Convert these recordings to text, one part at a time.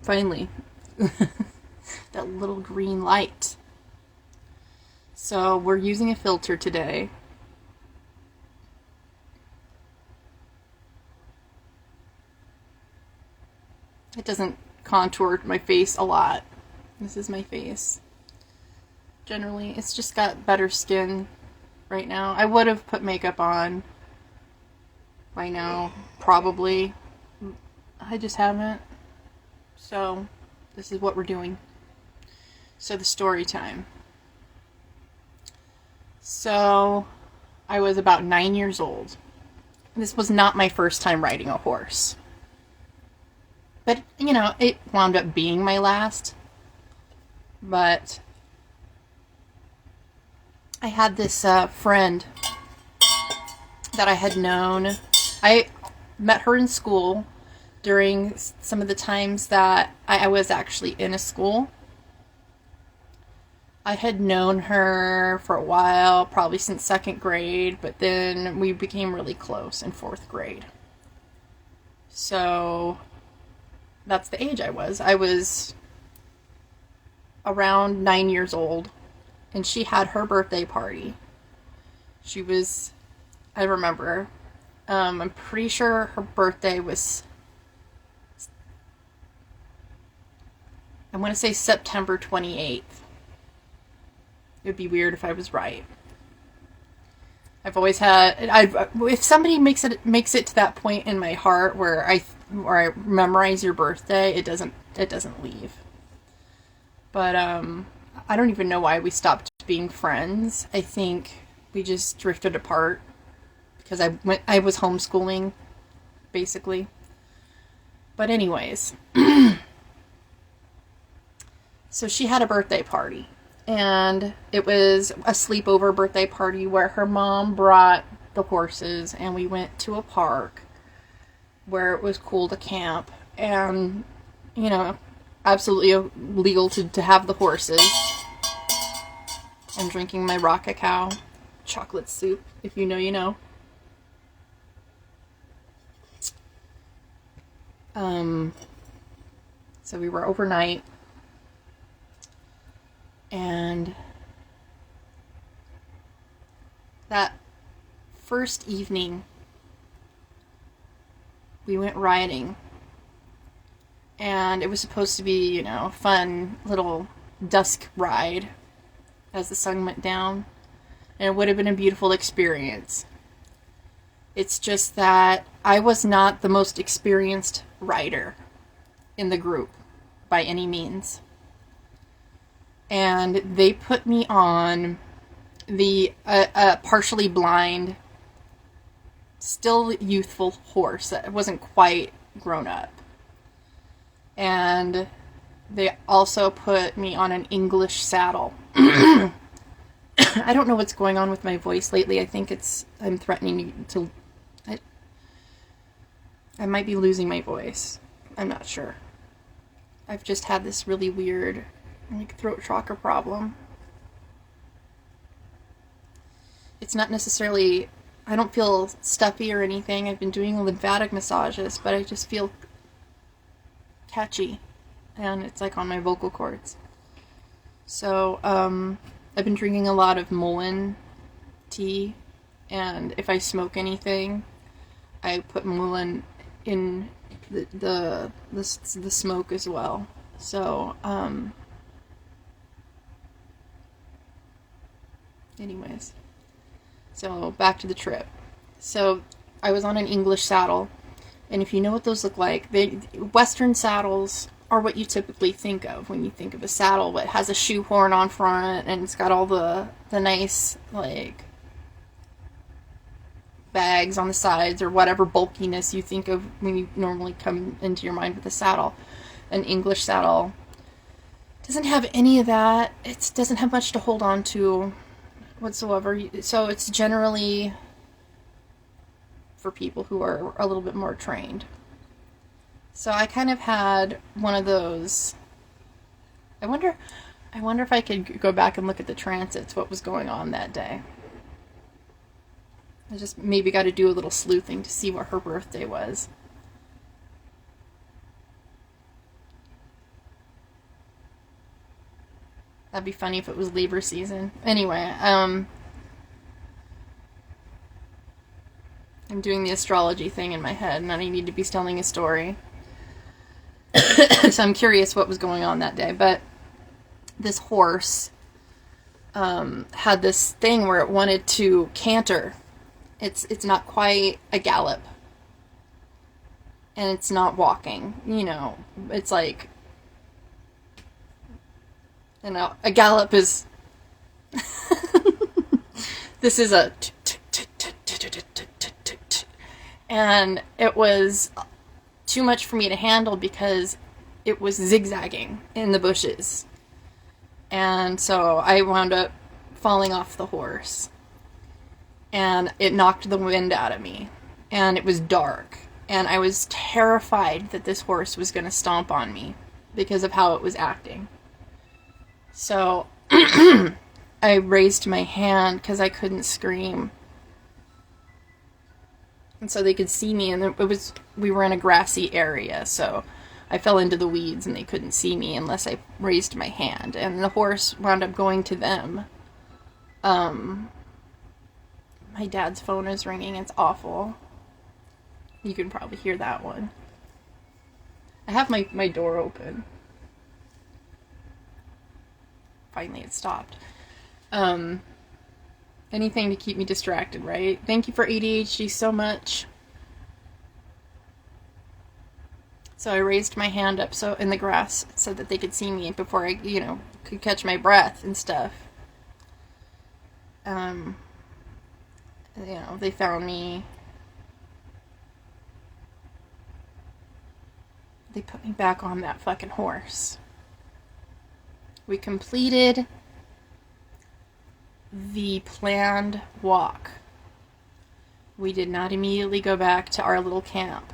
finally. That little green light. So we're using a filter today. It doesn't contour my face a lot. This is my face. Generally, it's just got better skin right now. I would have put makeup on by now, probably. I just haven't. So, this is what we're doing. So, the story time. So, I was about 9 years old. This was not my first time riding a horse. But, you know, it wound up being my last. But I had this friend that I had known. I met her in school during some of the times that I was actually in a school. I had known her for a while, probably since second grade, but then we became really close in fourth grade. So that's the age I was. I was around 9 years old, and she had her birthday party. She was, I remember, I'm pretty sure her birthday was, I want to say September 28th. It would be weird if I was right. I've always had, if somebody makes it to that point in my heart where I memorize your birthday, it doesn't leave. But I don't even know why we stopped being friends. I think we just drifted apart because I was homeschooling, basically. But anyways, so she had a birthday party, and it was a sleepover birthday party where her mom brought the horses, and we went to a park where it was cool to camp, and, you know, absolutely legal to have the horses. I'm drinking my raw cacao chocolate soup. If you know, you know. So we were overnight, and that first evening we went riding, and it was supposed to be, you know, a fun little dusk ride as the sun went down, and it would have been a beautiful experience. It's just that I was not the most experienced rider in the group by any means. And they put me on the partially blind, still youthful horse that wasn't quite grown up. And they also put me on an English saddle. I don't know what's going on with my voice lately. I think I'm threatening to, I might be losing my voice. I'm not sure. I've just had this really weird, like, throat chakra problem. It's not necessarily, I don't feel stuffy or anything. I've been doing lymphatic massages, but I just feel catchy, and it's like on my vocal cords. So, I've been drinking a lot of Mullein tea, and if I smoke anything, I put Mullein in the smoke as well. So, anyways, so back to the trip. So I was on an English saddle, and if you know what those look like, Western saddles are what you typically think of when you think of a saddle. It has a shoehorn on front, and it's got all the nice, like, bags on the sides, or whatever bulkiness you think of when you normally come into your mind with a saddle. An English saddle doesn't have any of that. It doesn't have much to hold on to whatsoever. So it's generally for people who are a little bit more trained. So I kind of had one of those. I wonder if I could go back and look at the transits, what was going on that day. I just maybe got to do a little sleuthing to see what her birthday was. That'd be funny if it was Libra season. Anyway, I'm doing the astrology thing in my head, and I need to be telling a story. So I'm curious what was going on that day. But this horse had this thing where it wanted to canter. It's not quite a gallop. And it's not walking. You know, it's like... You know, a gallop is... This is a... And it was too much for me to handle because it was zigzagging in the bushes. And so I wound up falling off the horse. And it knocked the wind out of me. And it was dark. And I was terrified that this horse was going to stomp on me because of how it was acting. So I raised my hand because I couldn't scream. And so they could see me, and we were in a grassy area, so I fell into the weeds and they couldn't see me unless I raised my hand. And the horse wound up going to them. My dad's phone is ringing. It's awful. You can probably hear that one. I have my door open. Finally it stopped. Anything to keep me distracted, right? Thank you for ADHD so much. So I raised my hand up so in the grass so that they could see me before I, could catch my breath and stuff. They found me. They put me back on that fucking horse. We completed the planned walk. We did not immediately go back to our little camp.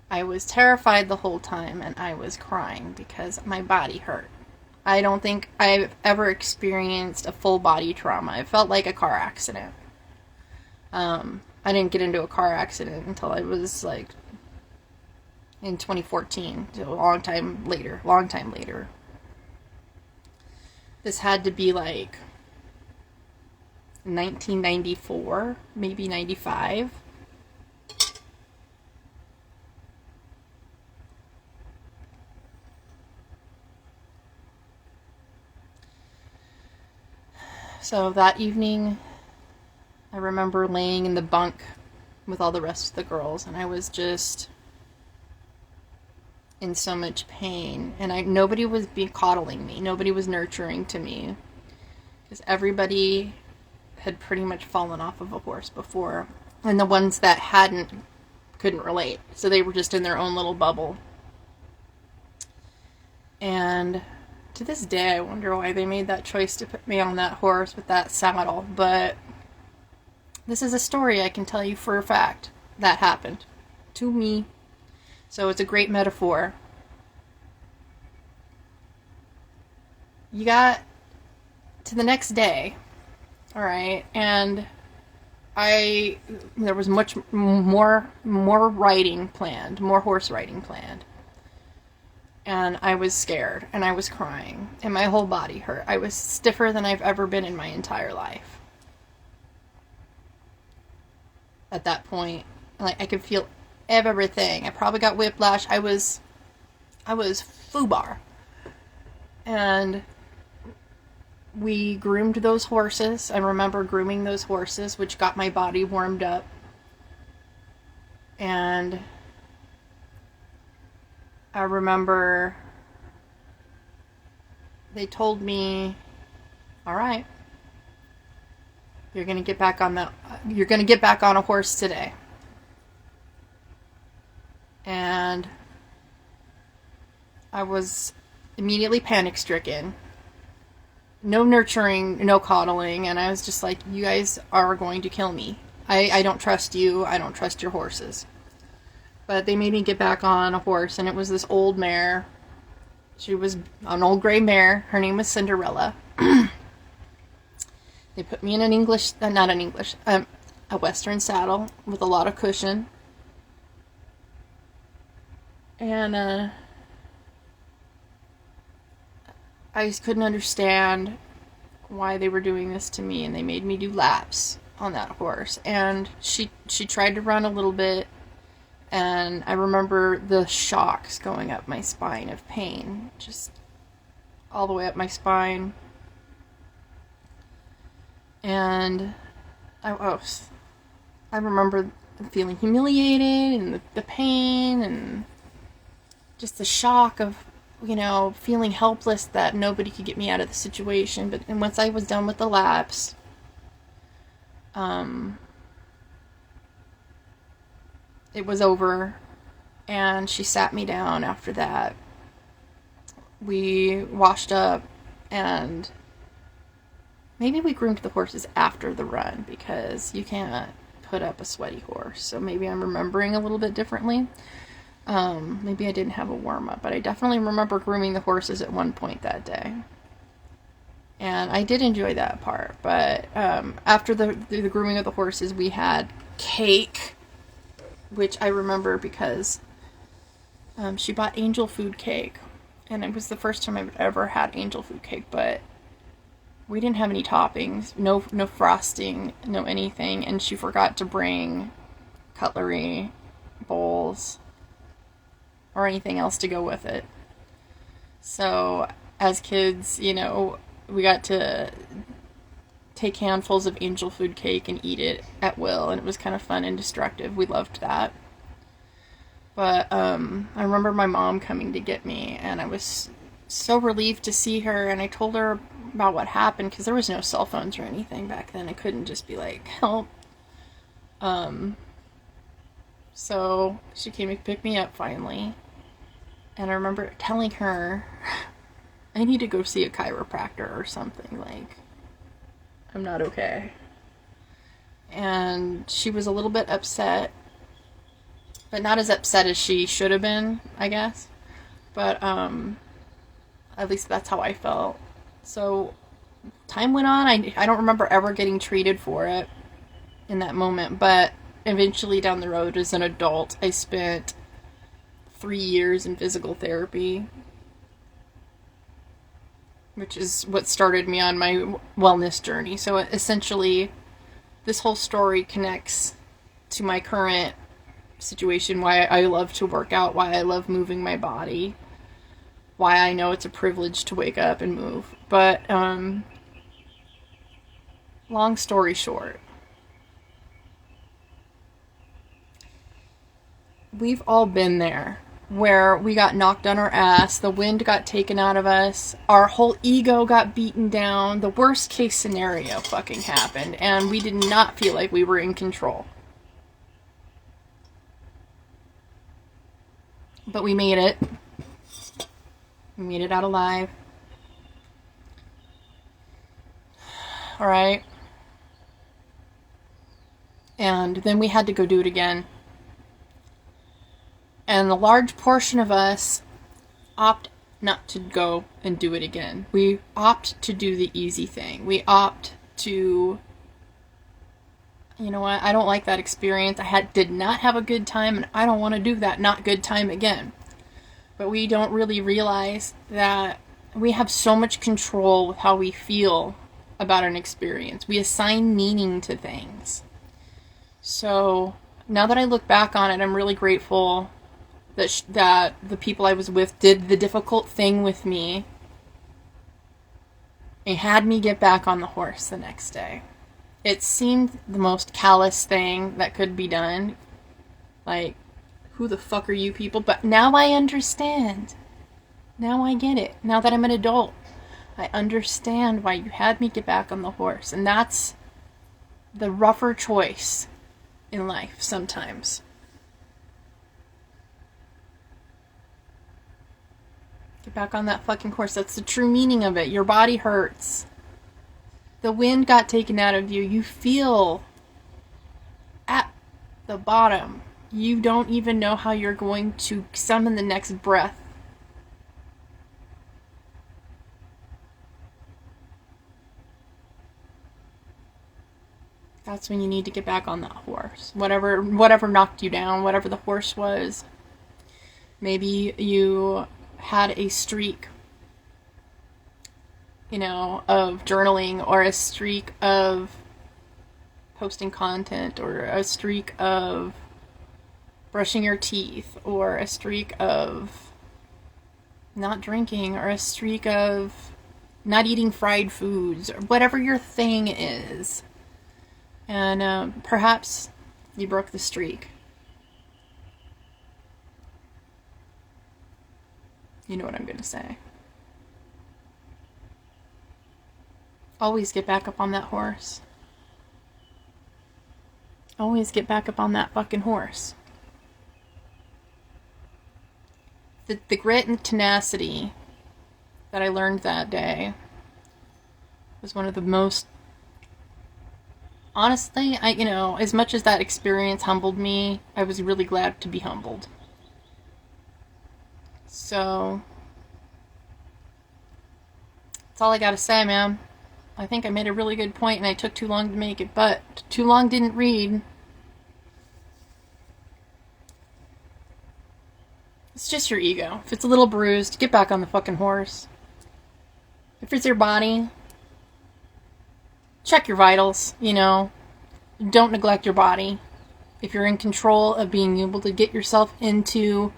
I was terrified the whole time, and I was crying because my body hurt. I don't think I've ever experienced a full body trauma. It felt like a car accident. I didn't get into a car accident until I was like in 2014, so a long time later. This had to be like 1994, maybe 95. So that evening, I remember laying in the bunk with all the rest of the girls, and I was just in so much pain, and nobody was coddling me. Nobody was nurturing to me, because everybody had pretty much fallen off of a horse before, and the ones that hadn't couldn't relate, so they were just in their own little bubble. And to this day, I wonder why they made that choice to put me on that horse with that saddle, but this is a story I can tell you for a fact that happened to me. So it's a great metaphor. You got to the next day, alright, and there was much more riding planned, more horse riding planned. And I was scared, and I was crying, and my whole body hurt. I was stiffer than I've ever been in my entire life. At that point, like, I could feel everything. I probably got whiplash. I was foobar. And we groomed those horses. I remember grooming those horses, which got my body warmed up. And I remember they told me, all right, you're going to get back on a horse today. And I was immediately panic-stricken. No nurturing, no coddling, and I was just like, you guys are going to kill me. I don't trust you. I don't trust your horses. But they made me get back on a horse, and it was this old mare. She was an old gray mare. Her name was Cinderella. They put me in a Western saddle with a lot of cushion. And I just couldn't understand why they were doing this to me, and they made me do laps on that horse. And she tried to run a little bit, and I remember the shocks going up my spine of pain, just all the way up my spine. And I remember feeling humiliated, and the pain, and just the shock of, feeling helpless that nobody could get me out of the situation. And once I was done with the laps, it was over, and she sat me down after that. We washed up, and maybe we groomed the horses after the run, because you can't put up a sweaty horse. So maybe I'm remembering a little bit differently. Maybe I didn't have a warm-up, but I definitely remember grooming the horses at one point that day. And I did enjoy that part. But after the grooming of the horses, we had cake, which I remember because she bought angel food cake. And it was the first time I've ever had angel food cake, but we didn't have any toppings, no frosting, no anything. And she forgot to bring cutlery, bowls, or anything else to go with it. So as kids, we got to take handfuls of angel food cake and eat it at will, and it was kind of fun and destructive. We loved that. But I remember my mom coming to get me, and I was so relieved to see her, and I told her about what happened, because there was no cell phones or anything back then. I couldn't just be like, help. So she came to pick me up finally, and I remember telling her, I need to go see a chiropractor or something, like, I'm not okay. And she was a little bit upset, but not as upset as she should have been, I guess. But at least that's how I felt. So time went on. I don't remember ever getting treated for it in that moment, but eventually down the road as an adult, I spent 3 years in physical therapy, which is what started me on my wellness journey. So essentially, this whole story connects to my current situation, why I love to work out, why I love moving my body, why I know it's a privilege to wake up and move. But long story short, we've all been there, where we got knocked on our ass, the wind got taken out of us, our whole ego got beaten down, the worst case scenario fucking happened, and we did not feel like we were in control. But we made it. We made it out alive. Alright. And then we had to go do it again. And a large portion of us opt not to go and do it again. We opt to do the easy thing. We opt to, you know what, I don't like that experience. Did not have a good time, and I don't want to do that not good time again. But we don't really realize that we have so much control with how we feel about an experience. We assign meaning to things. So now that I look back on it, I'm really grateful that the people I was with did the difficult thing with me and had me get back on the horse the next day. It seemed the most callous thing that could be done. Like, who the fuck are you people? But now I understand. Now I get it. Now that I'm an adult, I understand why you had me get back on the horse. And that's the rougher choice in life sometimes. Get back on that fucking horse. That's the true meaning of it. Your body hurts. The wind got taken out of you. You feel at the bottom. You don't even know how you're going to summon the next breath. That's when you need to get back on that horse. Whatever knocked you down, whatever the horse was. Maybe you had a streak of journaling, or a streak of posting content, or a streak of brushing your teeth, or a streak of not drinking, or a streak of not eating fried foods, or whatever your thing is. And perhaps you broke the streak. You know what I'm going to say. Always get back up on that horse. Always get back up on that fucking horse. The grit and tenacity that I learned that day was one of the most... Honestly, as much as that experience humbled me, I was really glad to be humbled. So, that's all I gotta say, man. I think I made a really good point, and I took too long to make it, but too long didn't read. It's just your ego. If it's a little bruised, get back on the fucking horse. If it's your body, check your vitals, Don't neglect your body. If you're in control of being able to get yourself into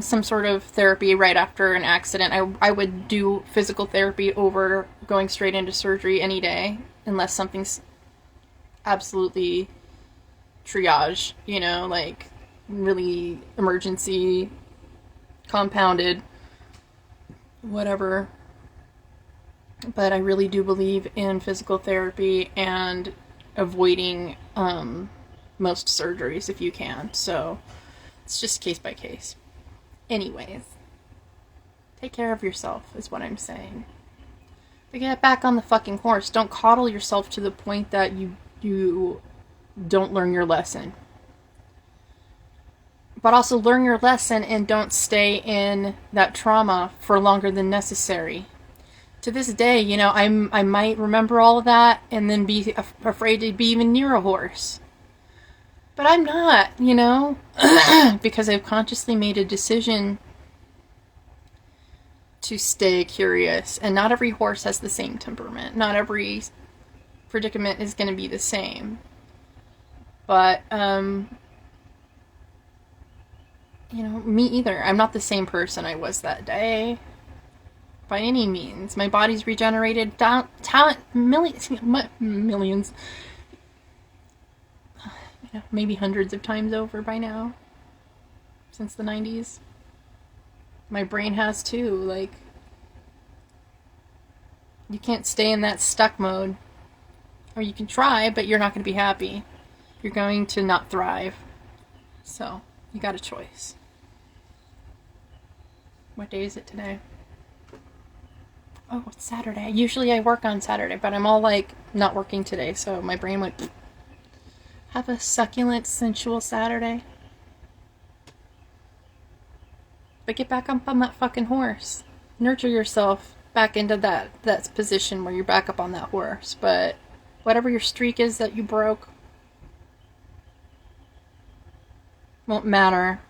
some sort of therapy right after an accident, I would do physical therapy over going straight into surgery any day, unless something's absolutely triage, like really emergency, compounded, whatever. But I really do believe in physical therapy and avoiding most surgeries if you can. So it's just case by case. Anyways, take care of yourself is what I'm saying. But get back on the fucking horse. Don't coddle yourself to the point that you don't learn your lesson. But also learn your lesson and don't stay in that trauma for longer than necessary. To this day, I might remember all of that and then be afraid to be even near a horse. But I'm not, because I've consciously made a decision to stay curious. And not every horse has the same temperament. Not every predicament is going to be the same. But, me either. I'm not the same person I was that day. By any means. My body's regenerated millions. Maybe hundreds of times over by now. Since the 90s. My brain has too. You can't stay in that stuck mode. Or you can try, but you're not going to be happy. You're going to not thrive. So, you got a choice. What day is it today? Oh, it's Saturday. Usually I work on Saturday, but I'm all not working today, so my brain went, have a succulent, sensual Saturday. But get back up on that fucking horse. Nurture yourself back into that position where you're back up on that horse. But whatever your streak is that you broke won't matter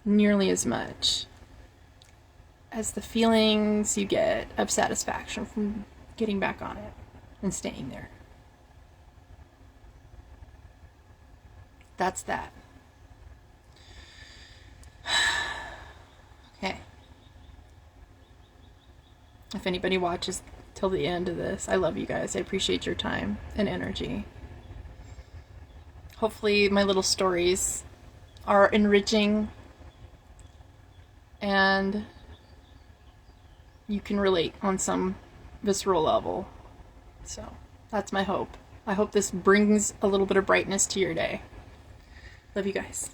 nearly as much as the feelings you get of satisfaction from getting back on it and staying there. That's that. Okay. If anybody watches till the end of this, I love you guys. I appreciate your time and energy. Hopefully my little stories are enriching and you can relate on some visceral level. So, that's my hope. I hope this brings a little bit of brightness to your day. Love you guys.